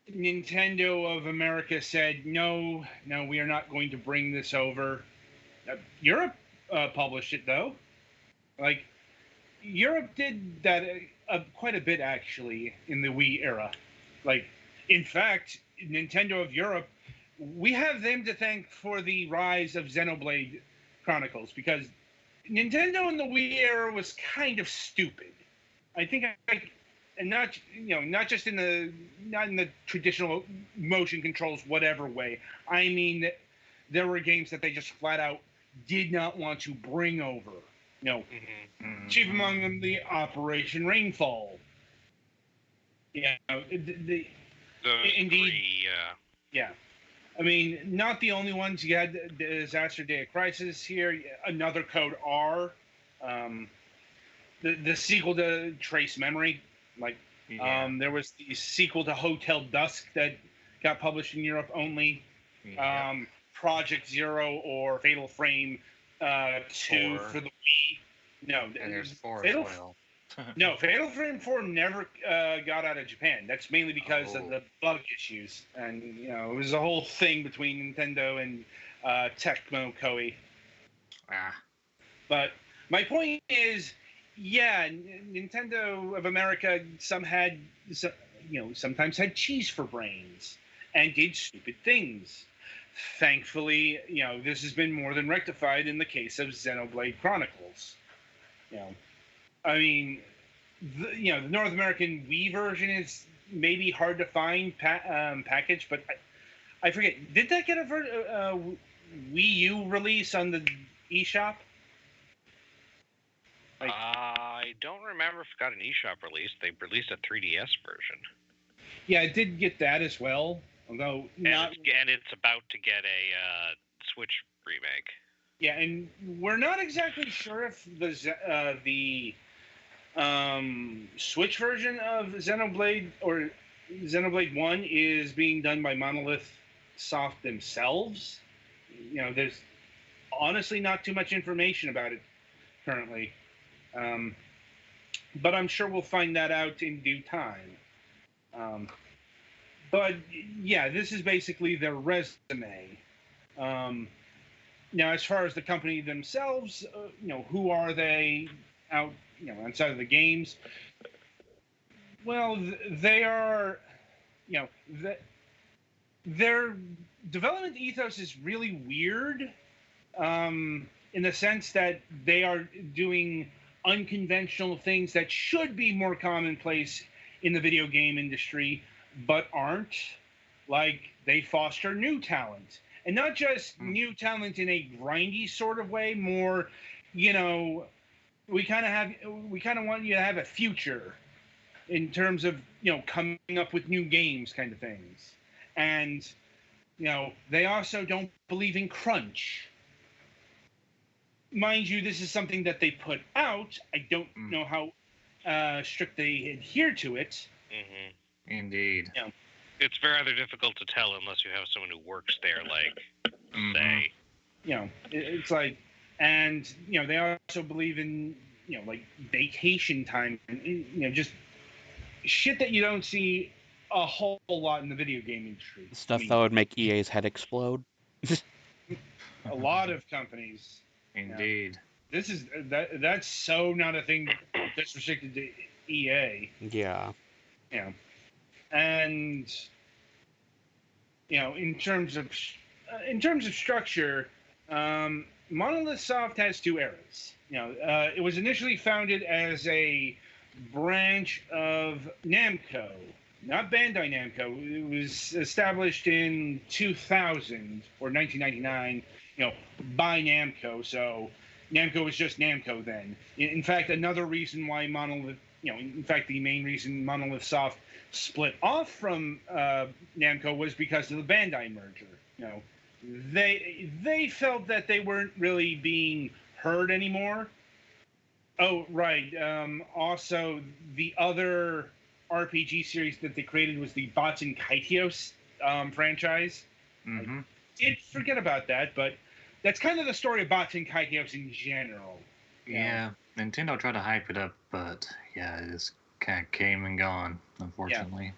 [SPEAKER 2] Nintendo of America said, no, we are not going to bring this over. Europe published it, though. Europe did that quite a bit, actually, in the Wii era. In fact, Nintendo of Europe, we have them to thank for the rise of Xenoblade Chronicles, because Nintendo in the Wii era was kind of stupid. I think, and not just in the traditional motion controls whatever way. I mean that there were games that they just flat out did not want to bring over. Chief among them, the Operation Rainfall. Indeed. Yeah. I mean, not the only ones. You had the Disaster Day of Crisis here. Another Code R. The sequel to Trace Memory. There was the sequel to Hotel Dusk that got published in Europe only. Yeah. Project Zero or Fatal Frame 2 for the Wii. No,
[SPEAKER 3] and there's 4
[SPEAKER 2] Fatal,
[SPEAKER 3] as well.
[SPEAKER 2] No, Fatal Frame 4 never got out of Japan. That's mainly because of the bug issues, and it was a whole thing between Nintendo and Tecmo Koei.
[SPEAKER 3] Ah.
[SPEAKER 2] But my point is, yeah, Nintendo of America sometimes had cheese for brains and did stupid things. Thankfully, this has been more than rectified in the case of Xenoblade Chronicles. I mean, the North American Wii version is maybe hard to find package, but I forget. Did that get a Wii U release on the eShop?
[SPEAKER 1] I don't remember if it got an eShop release. They released a 3DS version.
[SPEAKER 2] Yeah, it did get that as well. Although not,
[SPEAKER 1] and it's about to get a Switch remake.
[SPEAKER 2] Yeah, and we're not exactly sure if the Switch version of Xenoblade or Xenoblade 1 is being done by Monolith Soft themselves. There's honestly not too much information about it currently. But I'm sure we'll find that out in due time. But yeah, this is basically their resume. Now, as far as the company themselves, who are they out, outside of the games? Well, they are, their development ethos is really weird, in the sense that they are doing unconventional things that should be more commonplace in the video game industry, but aren't. Like, they foster new talent. And not just new talent in a grindy sort of way, more, we kind of want you to have a future in terms of, coming up with new games kind of things. And, they also don't believe in crunch. Mind you, this is something that they put out. I don't know how strict they adhere to it.
[SPEAKER 1] Mm-hmm.
[SPEAKER 3] Indeed.
[SPEAKER 1] It's rather difficult to tell unless you have someone who works there, say.
[SPEAKER 2] It's like, and, they also believe in, like, vacation time, and, just shit that you don't see a whole lot in the video game industry.
[SPEAKER 4] Stuff that would make EA's head explode.
[SPEAKER 2] A lot of companies.
[SPEAKER 3] Indeed.
[SPEAKER 2] This is that's so not a thing that's restricted to EA.
[SPEAKER 4] Yeah.
[SPEAKER 2] Yeah. And in terms of structure, Monolith Soft has two eras. It was initially founded as a branch of Namco, not Bandai Namco. It was established in 2000 or 1999. By Namco. So Namco was just Namco then. In fact, another reason why Monolith, the main reason Monolith Soft split off from Namco was because of the Bandai merger. They felt that they weren't really being heard anymore. Oh, right. Also, the other RPG series that they created was the Bots and Kaitios franchise.
[SPEAKER 3] Mm-hmm.
[SPEAKER 2] I did forget about that, but that's kind of the story of Bots and Kaitios in general.
[SPEAKER 3] Yeah, Nintendo tried to hype it up, but yeah, it just kind of came and gone, unfortunately.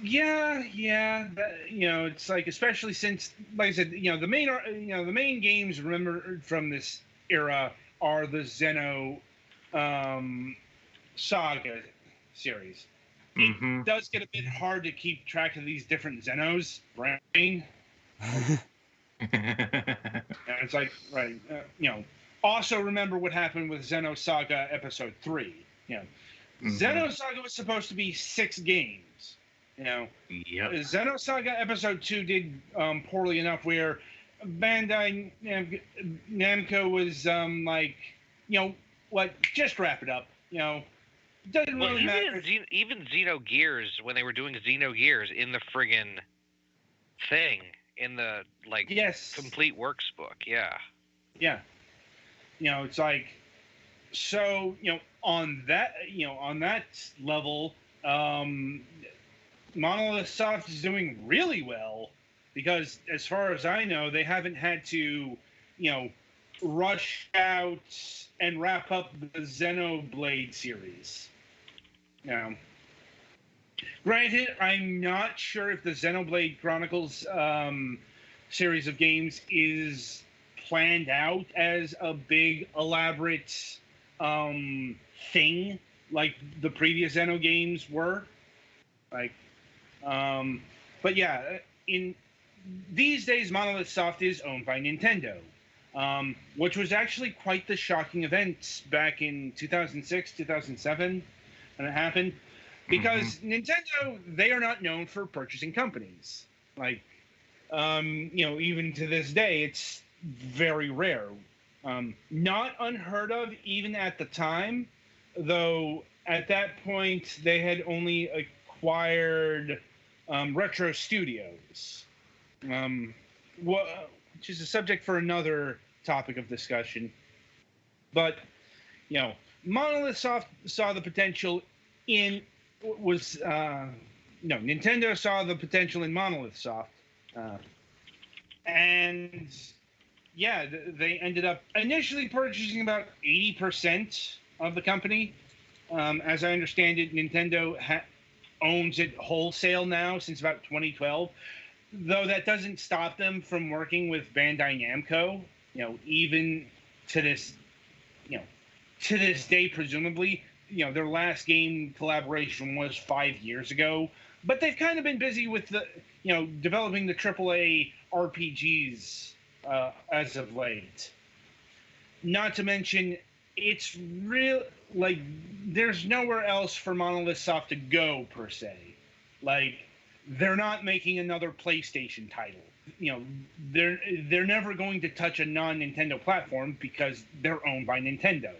[SPEAKER 2] Yeah. It's like, especially since, like I said, the main games remembered from this era are the Xeno Saga series.
[SPEAKER 3] Mm-hmm.
[SPEAKER 2] It does get a bit hard to keep track of these different Xenos, brain. It's like, right, also remember what happened with Xenosaga Episode 3. Xenosaga was supposed to be 6 games.
[SPEAKER 3] Yep.
[SPEAKER 2] Xenosaga Episode 2 did poorly enough where Bandai Namco was like, just wrap it up. Doesn't really matter.
[SPEAKER 1] Even Xenogears, when they were doing Xenogears in the friggin' thing, in the complete works book, yeah.
[SPEAKER 2] It's like, so on that level, Monolith Soft is doing really well because, as far as I know, they haven't had to rush out and wrap up the Xenoblade series. Now, granted, I'm not sure if the Xenoblade Chronicles series of games is planned out as a big, elaborate thing like the previous Xeno games were. Like, but yeah, in these days, Monolith Soft is owned by Nintendo, which was actually quite the shocking event back in 2006, 2007 when it happened. Because Nintendo, they are not known for purchasing companies. Like, even to this day, it's very rare. Not unheard of even at the time, though at that point they had only acquired Retro Studios, which is a subject for another topic of discussion. But, Monolith Soft saw the potential in Nintendo saw the potential in Monolith Soft, and yeah, they ended up initially purchasing about 80% of the company. As I understand it, Nintendo owns it wholesale now since about 2012, though that doesn't stop them from working with Bandai Namco. Even to this, to this day, presumably. Their last game collaboration was 5 years ago, but they've kind of been busy with the, developing the AAA RPGs as of late. Not to mention, it's real, like, there's nowhere else for Monolith Soft to go, per se. Like, they're not making another PlayStation title. They're never going to touch a non-Nintendo platform because they're owned by Nintendo.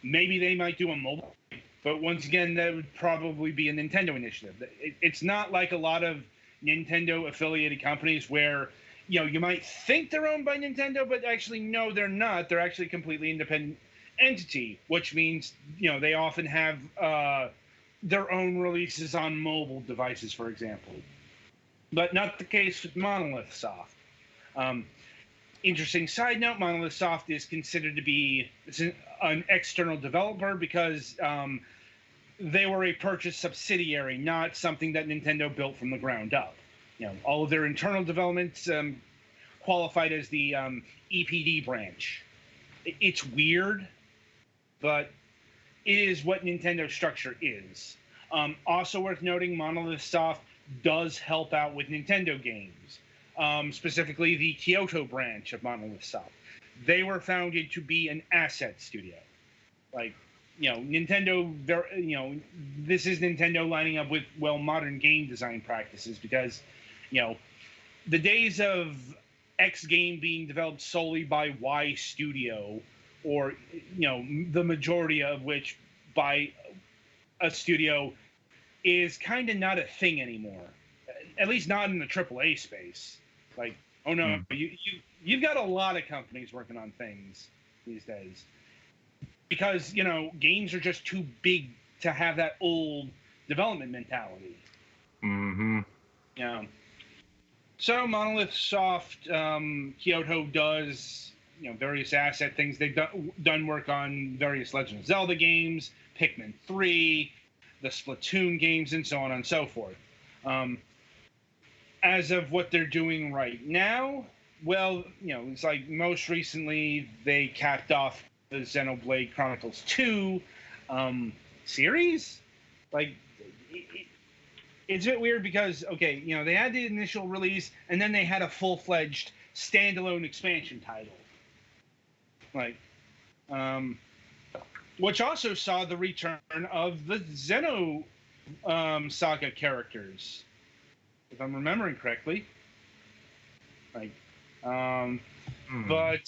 [SPEAKER 2] Maybe they might do a mobile, but once again, that would probably be a Nintendo initiative. It's not like a lot of Nintendo-affiliated companies where, you might think they're owned by Nintendo, but actually, no, they're not. They're actually a completely independent entity, which means, they often have their own releases on mobile devices, for example. But not the case with Monolith Soft. Interesting side note, Monolith Soft is considered to be an external developer because they were a purchased subsidiary, not something that Nintendo built from the ground up. All of their internal developments qualified as the EPD branch. It's weird, but it is what Nintendo's structure is. Also worth noting, Monolith Soft does help out with Nintendo games. Specifically the Kyoto branch of Monolith Soft. They were founded to be an asset studio. Like, Nintendo, this is Nintendo lining up with, modern game design practices because, the days of X game being developed solely by Y studio, or, the majority of which by a studio, is kind of not a thing anymore. At least not in the AAA space. Like, oh no, you've got a lot of companies working on things these days because games are just too big to have that old development mentality. So Monolith Soft, Kyoto does various asset things. They've done work on various Legend of Zelda games, Pikmin 3, the Splatoon games, and so on and so forth. As of what they're doing right now, it's like most recently they capped off the Xenoblade Chronicles 2 series. Like, it's a bit weird because, they had the initial release and then they had a full-fledged standalone expansion title. Like, which also saw the return of the Xeno Saga characters, if I'm remembering correctly. Like, but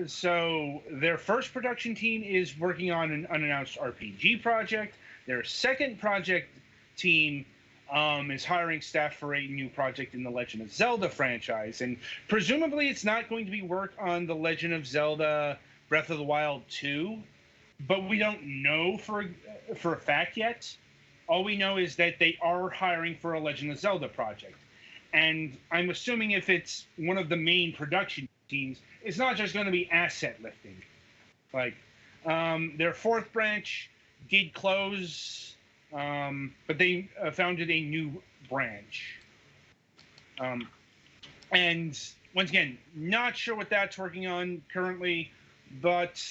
[SPEAKER 2] so their first production team is working on an unannounced RPG project. Their second project team is hiring staff for a new project in the Legend of Zelda franchise, and presumably it's not going to be work on the Legend of Zelda Breath of the Wild 2, but we don't know for a fact yet. All we know is that they are hiring for a Legend of Zelda project. And I'm assuming if it's one of the main production teams, it's not just going to be asset lifting. Like, their fourth branch did close, but they founded a new branch. And once again, not sure what that's working on currently, but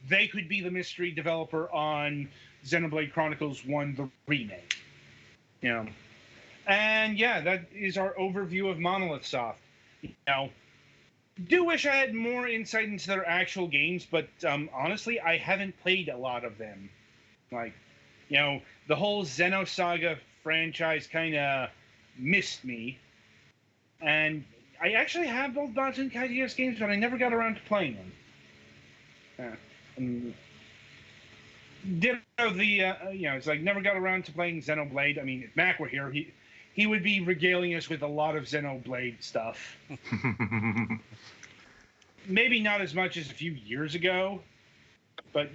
[SPEAKER 2] they could be the mystery developer on Xenoblade Chronicles 1, the remake. And yeah, that is our overview of Monolith Soft. Do wish I had more insight into their actual games, but honestly, I haven't played a lot of them. Like, the whole Xenosaga franchise kind of missed me. And I actually have both Dodge and Kaidios games, but I never got around to playing them. It's like never got around to playing Xenoblade. I mean, if Mac were here, he would be regaling us with a lot of Xenoblade stuff. Maybe not as much as a few years ago, but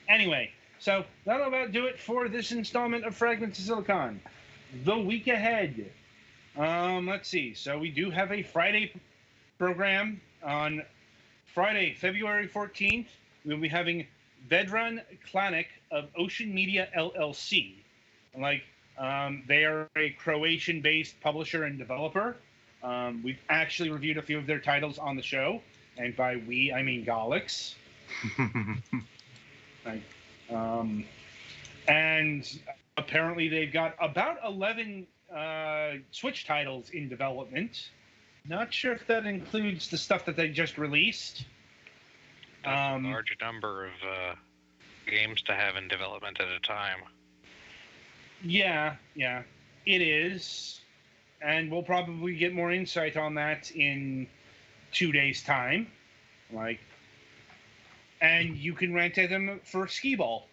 [SPEAKER 2] Anyway, so that'll about do it for this installment of Fragments of Silicon. The week ahead. Let's see. So we do have a Friday program on Friday, February 14th. We'll be having Vedran Klanic of Ocean Media LLC. They are a Croatian-based publisher and developer. We've actually reviewed a few of their titles on the show, and by we, I mean Galix. And apparently they've got about 11 Switch titles in development. Not sure if that includes the stuff that they just released.
[SPEAKER 1] That's a large number of games to have in development at a time.
[SPEAKER 2] Yeah, it is. And we'll probably get more insight on that in 2 days' time. And you can rent at them for skee-ball.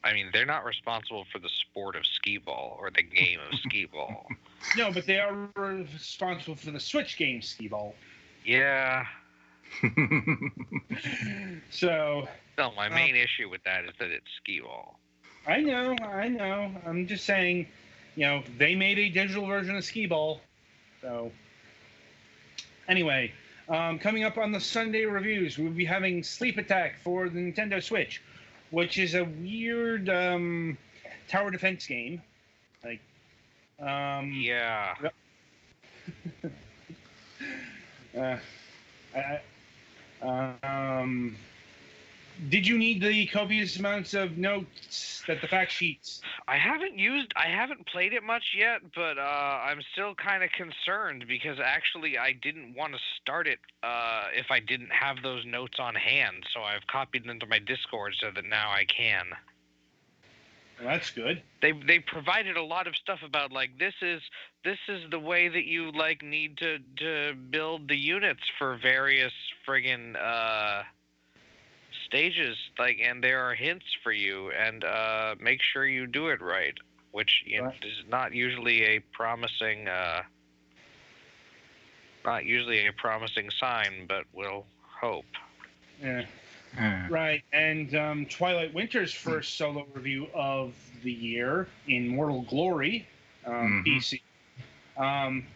[SPEAKER 1] I mean, they're not responsible for the sport of skee-ball or the game of skee-ball.
[SPEAKER 2] No, but they are responsible for the Switch game skee-ball.
[SPEAKER 1] Yeah.
[SPEAKER 2] So.
[SPEAKER 1] No, my main issue with that is that it's skee-ball.
[SPEAKER 2] I know. I'm just saying, they made a digital version of skee-ball. So. Anyway, coming up on the Sunday reviews, we'll be having Sleep Attack for the Nintendo Switch, which is a weird tower defense game.
[SPEAKER 1] Yeah.
[SPEAKER 2] Did you need the copious amounts of notes that the fact sheets?
[SPEAKER 1] I haven't played it much yet, but I'm still kind of concerned because actually I didn't want to start it if I didn't have those notes on hand. So I've copied them into my Discord so that now I can.
[SPEAKER 2] Well, that's good.
[SPEAKER 1] They provided a lot of stuff about this is the way that you need to build the units for various friggin' stages, and there are hints for you, and make sure you do it right, which is not usually a promising sign, but we'll hope.
[SPEAKER 2] Yeah. Right, and Twilight Winter's first solo review of the year in Mortal Glory, PC.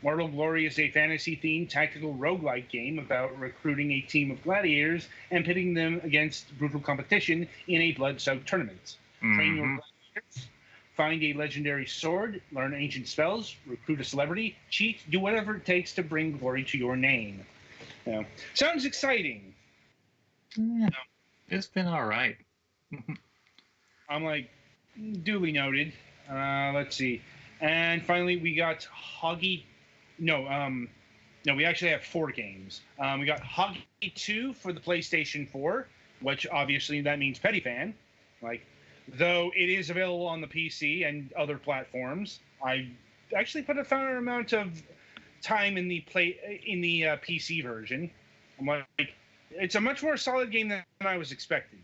[SPEAKER 2] Mortal Glory is a fantasy-themed tactical roguelike game about recruiting a team of gladiators and pitting them against brutal competition in a blood-soaked tournament. Train your gladiators, find a legendary sword, learn ancient spells, recruit a celebrity, cheat, do whatever it takes to bring glory to your name. Sounds exciting.
[SPEAKER 3] Yeah, it's been all right.
[SPEAKER 2] I'm duly noted. Let's see. And finally, we got we actually have 4 games. We got Hoggy 2 for the PlayStation 4, which obviously that means Petty Fan. Though it is available on the PC and other platforms, I actually put a fair amount of time in the PC version. I'm it's a much more solid game than I was expecting.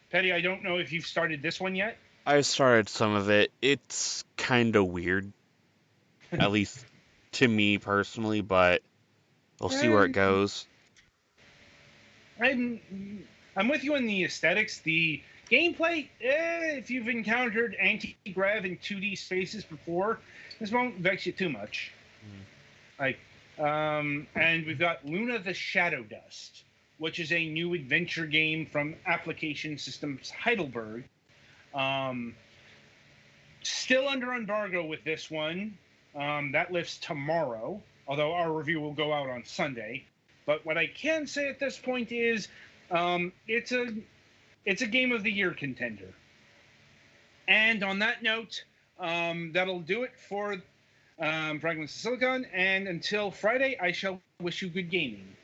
[SPEAKER 2] Petty, I don't know if you've started this one yet.
[SPEAKER 4] I started some of it. It's kind of weird, at least to me personally, but we'll see where it goes.
[SPEAKER 2] I'm with you in the aesthetics. The Gameplay, if you've encountered anti-grav in 2D spaces before, this won't vex you too much. Like, and we've got Luna the Shadow Dust, which is a new adventure game from Application Systems Heidelberg. Still under embargo with this one. That lifts tomorrow, although our review will go out on Sunday. But what I can say at this point is it's a Game of the Year contender. And on that note, that'll do it for Fragments of Silicon. And until Friday, I shall wish you good gaming.